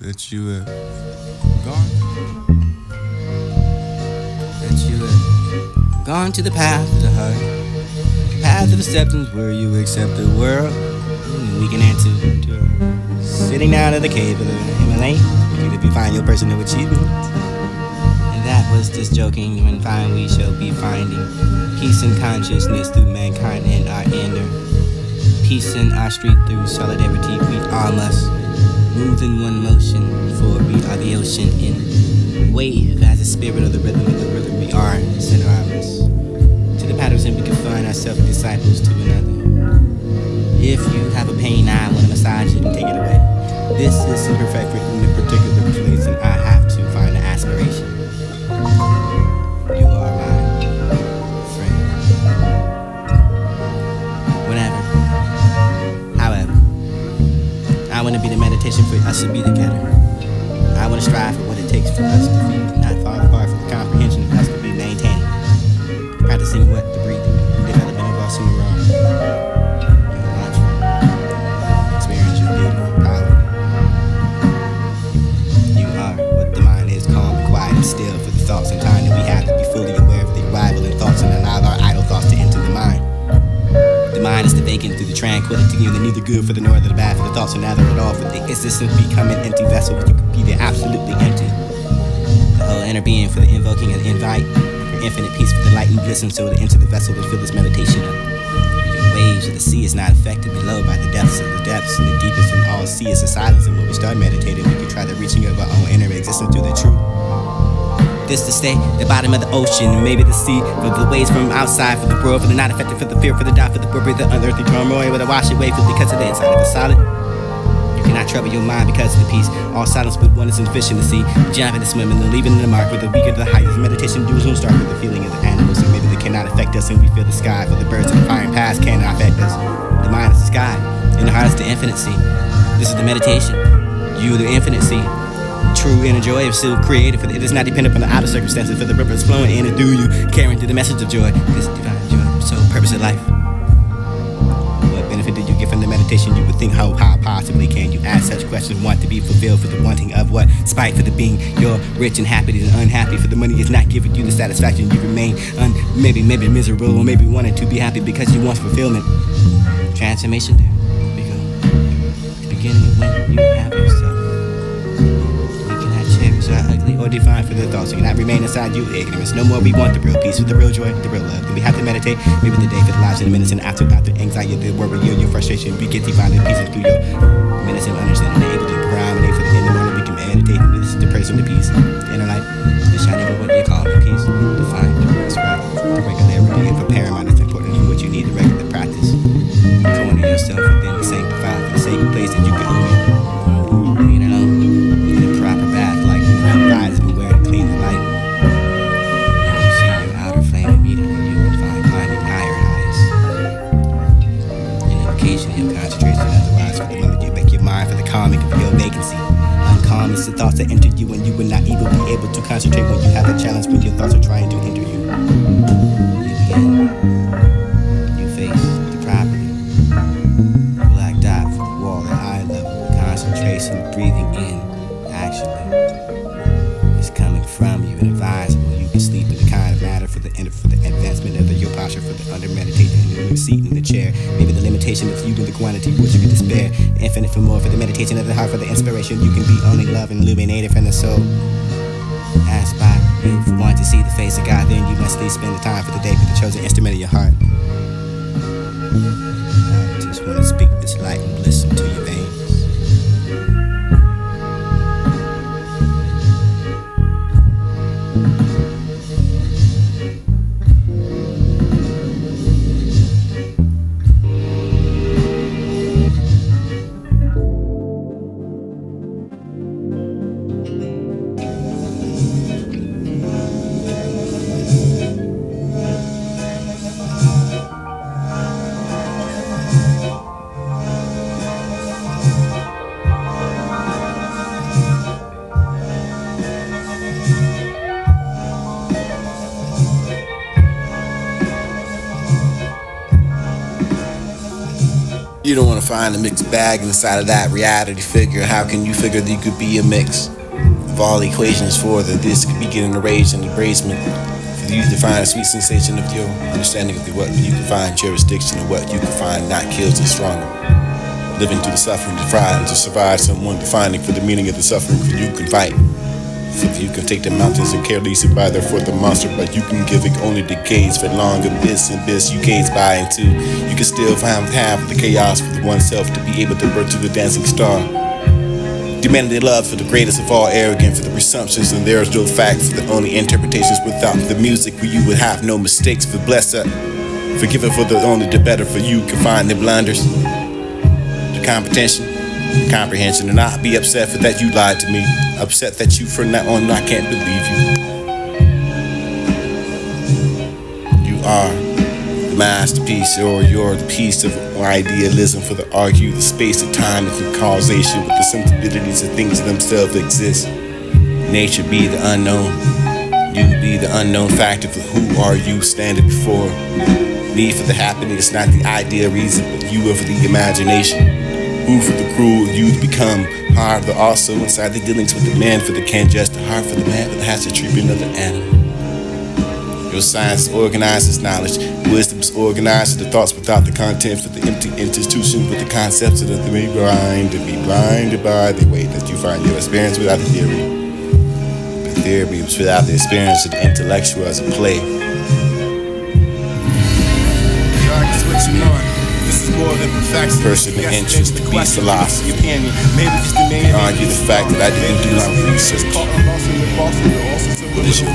that you have gone, Gone to the path of the heart, path of acceptance where you accept the world. And we can answer to sitting down at the cave of the Himalayan, if you find your personal achievement. And that was just joking, when fine we shall be finding peace and consciousness through mankind and our inner. Peace in our street through solidarity, we all must move in one motion, for we are the ocean in wave as the spirit of the rhythm we are, center arms to the patterns, and we can find ourselves disciples to another. If you have a pain, I want to massage it and take it away. This is imperfect in a particular place, and I have to find an aspiration. You are my friend. Whenever, however, I want to be the meditation for us to be together. I want to strive for what it takes for us to be not far apart from the comprehension of us to be maintaining. Practicing what the breathing, development of us in the wrong. Your mantra. Experience your beautiful power. You are what the mind is, calm and quiet and still for the thoughts and time that we have to be fully aware of the arrival and thoughts and allow our idle thoughts to enter the mind. The mind is the vacant through the tranquility and the neither good for the nor the bad for the thoughts are neither at all for the existence become an empty vessel where you could be there absolutely empty. The whole inner being for the invoking and invite for infinite peace for the light and glisten so to enter the vessel to fill this meditation up. The waves of the sea is not affected below by the depths of the depths, and the deepest in all sea is the silence. And when we start meditating, we can try the reaching of our own inner existence through the truth. This to stay, the bottom of the ocean, maybe the sea, for the waves from outside, for the world, for the not affected, for the fear, for the doubt, for the worry, the unearthly turmoil, with a wash away, for because of the inside of the solid. You cannot trouble your mind because of the peace. All silence but one is insufficient to see. Jumping and swimming and leaving in the mark with the weaker the highest. Meditation duels will start with the feeling of the animals, and maybe they cannot affect us, and we feel the sky, for the birds of the fire and past cannot affect us. The mind is the sky, and the heart is the infinite sea. This is the meditation. You, the infinite sea. True inner joy is still created, for it is not dependent upon the outer circumstances, for the river is flowing in and through you, carrying through the message of joy. This divine joy, sole purpose of life. What benefit did you get from the meditation? You would think, how possibly can you ask such questions? Want to be fulfilled for the wanting of what? Spite for the being you're rich and happy and unhappy, for the money is not giving you the satisfaction. You remain maybe miserable, or maybe wanting to be happy because you want fulfillment. Transformation, there we go. The beginning of when you have yourself. Ugly or divine for the thoughts, you cannot remain inside you ignorance. No more we want the real peace, with the real joy, the real love. Then we have to meditate, maybe the day for the lives in the minutes, and after anxiety, the worry, your frustration, we get divine peace through your minutes and understanding, and able to promenade for the in the morning. We can meditate, and this is the praise of the peace, the inner light, the shining of what you call the peace, define the right, the regularity of a paramount is important for what you need, the regular practice. Corner yourself within the sanctified, the sacred place that you can own. You know, in a proper bath, like eyes beware to clean the light. You see your outer flame immediately, you will find climbing higher highs. In occasion, your concentration, otherwise, for the moment you make your mind for the calming of your vacancy. Uncalm is the thoughts that enter you, and you will not even be able to concentrate when you have a challenge when your thoughts are trying to enter you. You begin. You face the property. Black dot for the wall at eye level. Concentration, breathing in, actually. Coming from you and advisable. You can sleep in the kind of matter for the advancement of your posture, for the under meditation and your seat in the chair. Maybe the limitation of you and the quantity which you can despair. Infinite for more, for the meditation of the heart, for the inspiration. You can be only love and illuminated from the soul. Asked by you for one to see the face of God, then you must at least spend the time for the day for the chosen instrument of your heart. I just want to speak this light and bliss into your veins. You don't want to find a mixed bag inside of that reality figure. How can you figure that you could be a mix of all equations for that this could be getting erased in the basement? For you to find a sweet sensation of your understanding of what you can find jurisdiction and what you can find not kills and stronger. Living through the suffering to thrive and to survive, someone defining for the meaning of the suffering, for you can fight. For you can take the mountains and care least by there for the monster, but you can give it only the gaze for long abyss and abyss you gaze by into. You can still find half the chaos for the oneself to be able to burst to the dancing star. Demanding love for the greatest of all, arrogant for the presumptions, and there is no facts for the only interpretations without the music where you would have no mistakes for blessed. Forgiven for the only the better for you can find the blunders. The competition, the comprehension, and not be upset for that you lied to me. Upset that you from now on I can't believe you. You are the masterpiece, or you're the piece of idealism for the argue, the space of time and the causation with the sensibilities of things themselves exist. Nature be the unknown. You be the unknown factor for who are you standing before. Me for the happiness, not the idea reason, but you are for the imagination. Who for the cruel you to become, hard but also inside the dealings with the man for the can just the heart for the man that has to treatment of the animal. Your science organizes knowledge, wisdom's organizes the thoughts without the content for the empty institution with the concepts that they may grind to be blinded by the way that you find your experience without the theory. The theory was without the experience of the intellectual as a play. Switching on. This is more than perfection. Personal interest to be philosophy. Argue the fact that I didn't do my research. What is your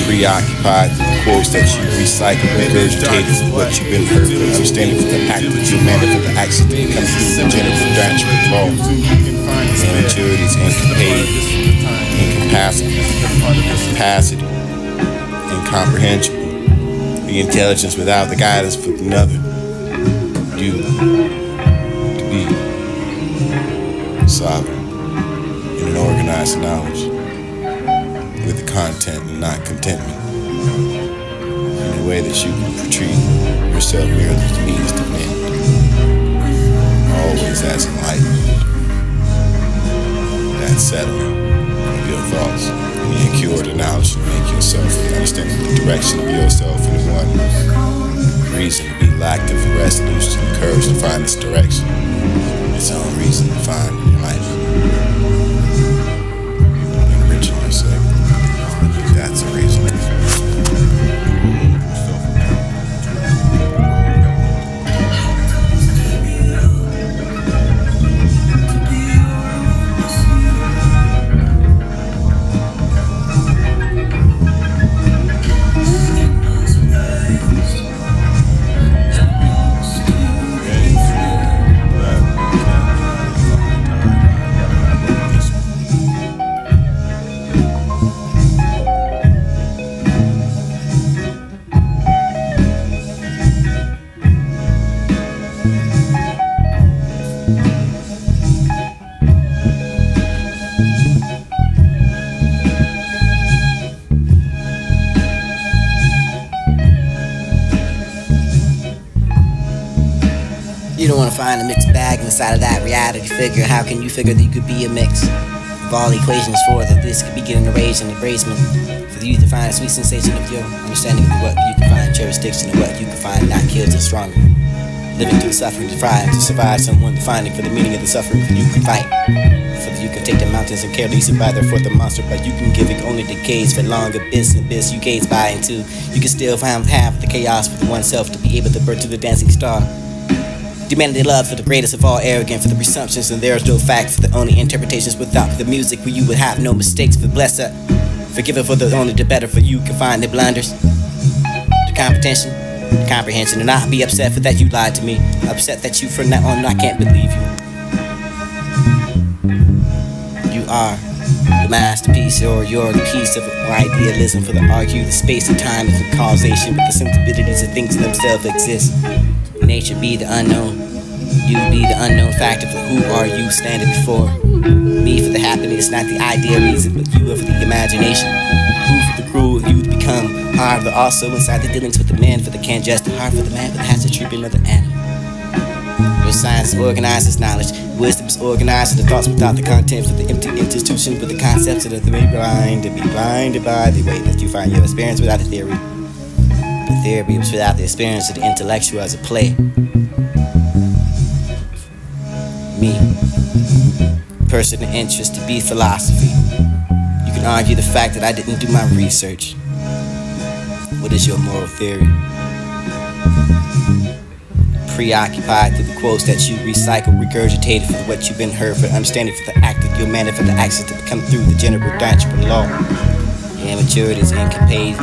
preoccupied with the quotes that you recycle, regurgitated with what you've been heard, and understanding for the act of your man for the action that comes through the general natural law. Immaturities, incapacity, incomprehensible. The intelligence without the guidance for another. You to be sovereign in an organized knowledge with the content and not contentment. In a way that you can portray yourself merely as means to end. Always as enlightened. That settling of your thoughts. And cure the knowledge to make yourself understand the direction of yourself in one reason to be lacked of resolution and courage to find its direction. Its own reason to find in your life. Enrich yourself. That's a reason. You don't want to find a mixed bag inside of that reality figure. How can you figure that you could be a mix of all equations for that this could be getting erased in the basement? For you to find a sweet sensation of your understanding of what you can find jurisdiction and what you can find not kills and stronger. Living through the suffering to thrive, to survive, someone defining for the meaning of the suffering, for you can fight. For you can take the mountains and care least by there for the monster, but you can give it only the gaze for long abyss and abyss you gaze by into. You can still find half the chaos for oneself to be able to burst to the dancing star. Demanding love for the greatest of all, arrogant for the presumptions, and there is no facts for the only interpretations without the music where you would have no mistakes for blessed. Forgiven for the only the better for you can find the blunders. The competition, the comprehension, and not be upset for that you lied to me. Upset that you from now on I can't believe you. You are the masterpiece, or you're the piece of idealism for the argue, the space of time is the causation with the sensibilities of things in themselves exist. Nature be the unknown. You be the unknown factor for who are you standing before. Me for the happiness, not the idea reason, but you are for the imagination. Who for the cruel you to become, Hard, but also inside the dealings with the men, for the can't just hard for the man, but has the treatment of the animal. Your science is organized as knowledge, wisdom is organized as the thoughts without the content, for the empty institution with the concepts that are blinded by the way that you find your experience without the theory. The theory was without the experience of the intellectual as a play. Me, person of interest to be philosophy. You can argue the fact that I didn't do my research. What is your moral theory? Preoccupied through the quotes that you recycle, regurgitated for what you've been heard, for understanding, for the act of your manner, for the access to come through the general natural law. Your immaturity is incapacity,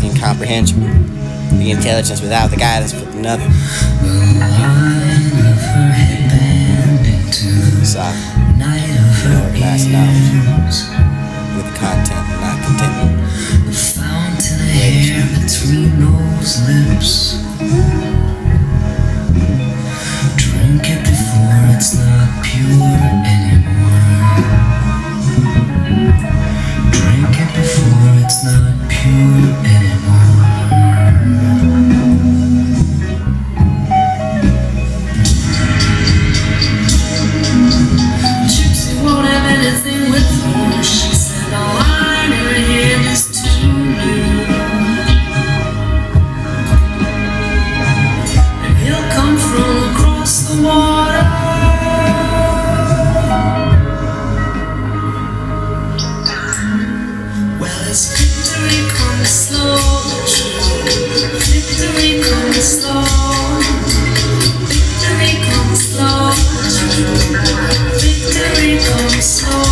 incomprehensible. The intelligence without the guidance for another. Soft, organized knowledge with the content, not contentment. The fountain hair between those lips. Drink it before it's not pure anymore. Drink it before it's not pure anymore. Gypsy won't have anything with her. She said, oh, I never hear this tune. And he'll come from across the water. Well, it's victory comes slow. Victory comes slow. Victory comes slow. Victory comes slow.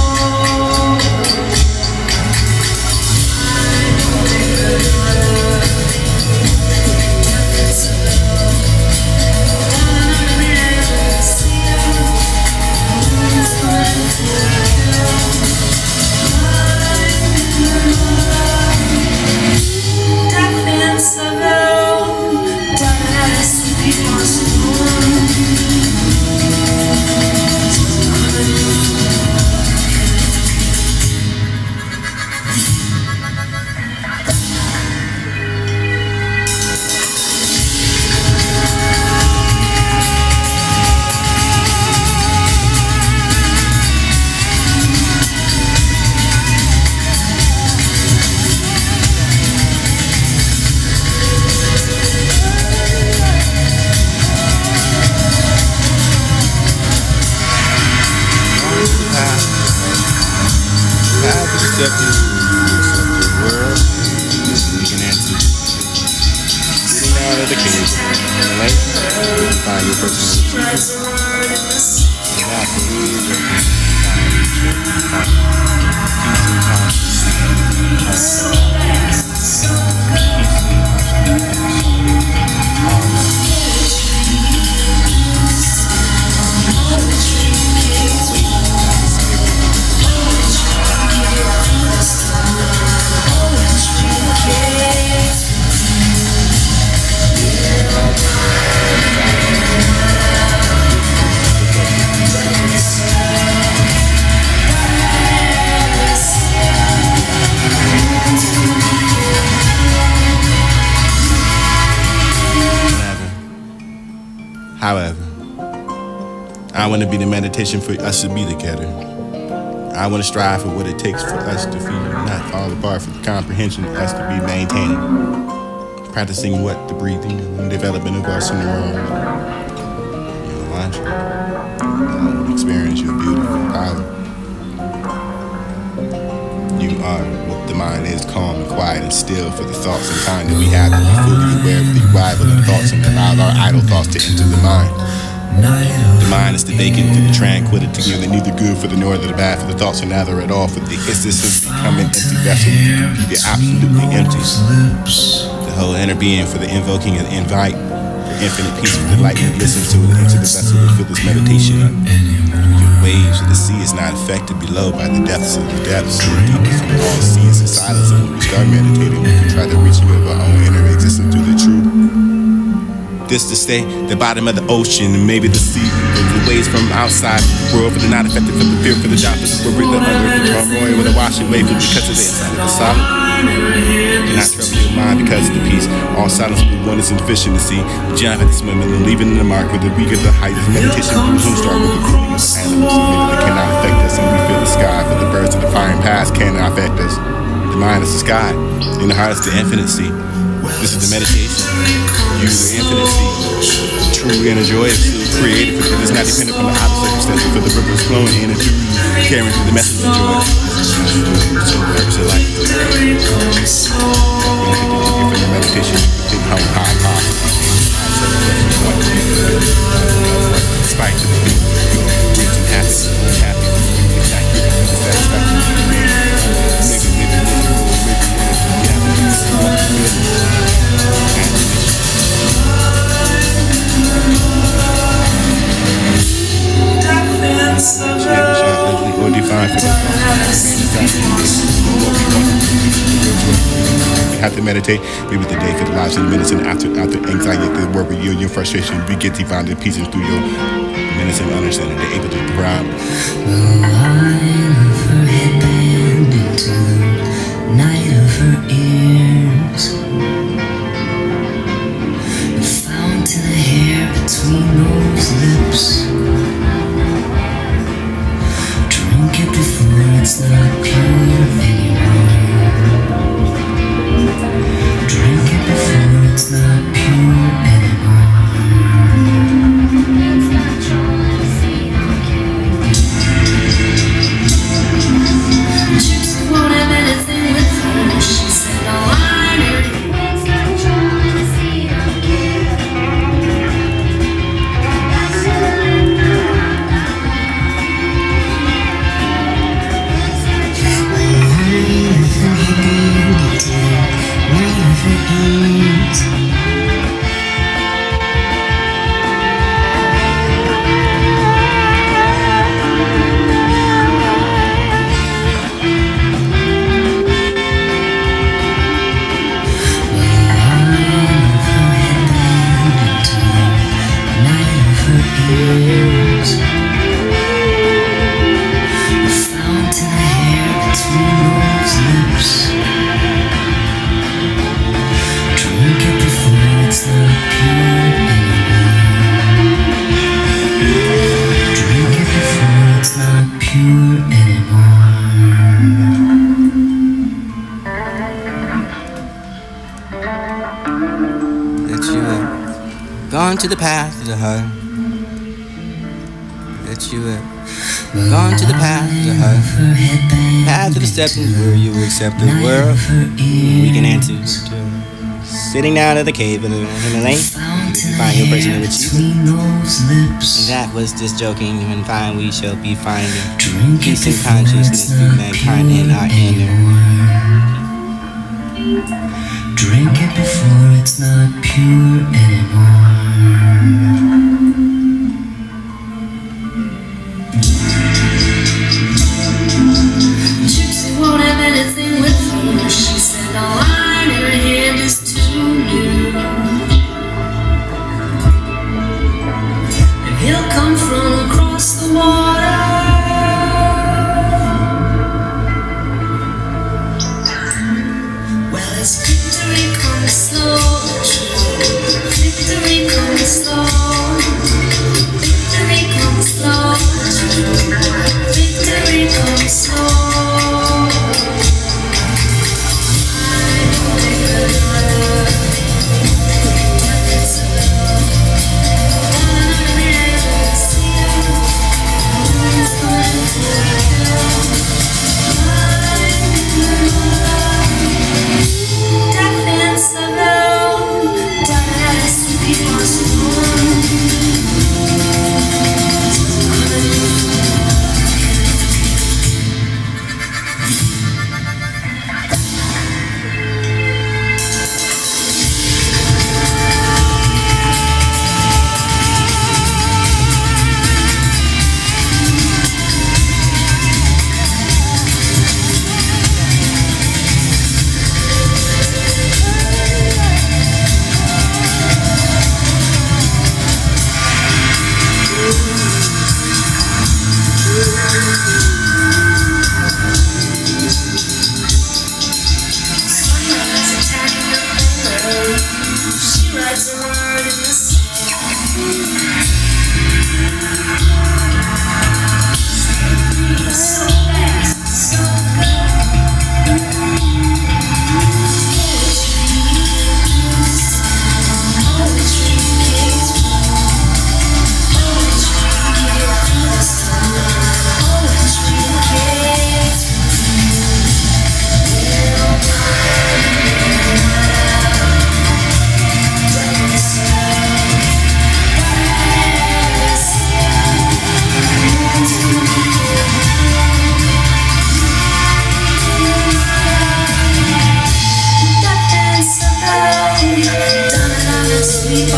Accepted world. We can answer. Getting out of the cave. Right? Find your personal However, I want to be the meditation for us to be together. I want to strive for what it takes for us to feel not fall apart, for the comprehension of us to be maintaining. Practicing what? The breathing and development of us in the world. Your mantra. Experience your beautiful power. You are what the mind is, calm and quiet and still, for the thoughts and time that we have to be fully aware of the arrival and thoughts and allow our idle thoughts to enter the mind. The mind is the vacant through the tranquility of the neither good for the nor the bad, for the thoughts are neither at all, for the instance of becoming empty vessel, you get absolutely empty. The whole inner being for the invoking and invite, for infinite peace for the light you listen to and into the vessel to feel this meditation. Your waves of the sea is not affected below by the depths of the depths. The deepest of all seas is silence, and when we start meditating, we can try to reach a bit of our own inner existence through the truth. This to stay the bottom of the ocean, and maybe the sea, the waves from outside the world, for the not affected, for the fear, for the job, for the worry, the under, the drum roaring, with a wash away, for because of the inside of the solid. Do not trouble your mind because of the peace. All silence but one is insufficient to see. The giant at the swimming and leaving in the mark with the weak of the height of meditation. We don't start with the cooling of the animals, and they cannot affect us, and we feel the sky for the birds of the fire and past cannot affect us. The mind is the sky, in the heart is the infinite sea. This is the meditation. Use the infinite sea. True inner joy is still created, but it is not dependent upon the outer circumstances. For the river is flowing in and through you, carrying through the message of joy. So the purpose of life. From the meditation, think how possible. Despite to the people, rich and happy, satisfaction. Or define for we have to meditate, maybe the day for the lives and minutes, and after anxiety, the worry, your frustration, we get divine peace through your minutes and understanding. They're able to thrive. The line of her headband into the night of her ears, the fountain of hair between those lips. Drink it before it's not pure anymore. Drink it before it's not pure anymore. Chicks won't have anything with her. She said, no, I know. Gone to the path of the heart. That you have gone to the path of the heart. Path of acceptance where you accept the world. We can answer to sitting down at the cave in the lane. You find your person with you. And that was just joking. And fine, we shall be finding peace and consciousness through mankind in our inner. Drink it before it's not pure anymore. Chicks won't have anything with her. She said, the line in her hand is too new. And he'll come from across the water. Well, it's victory comes slowly. Victory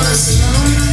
us alone.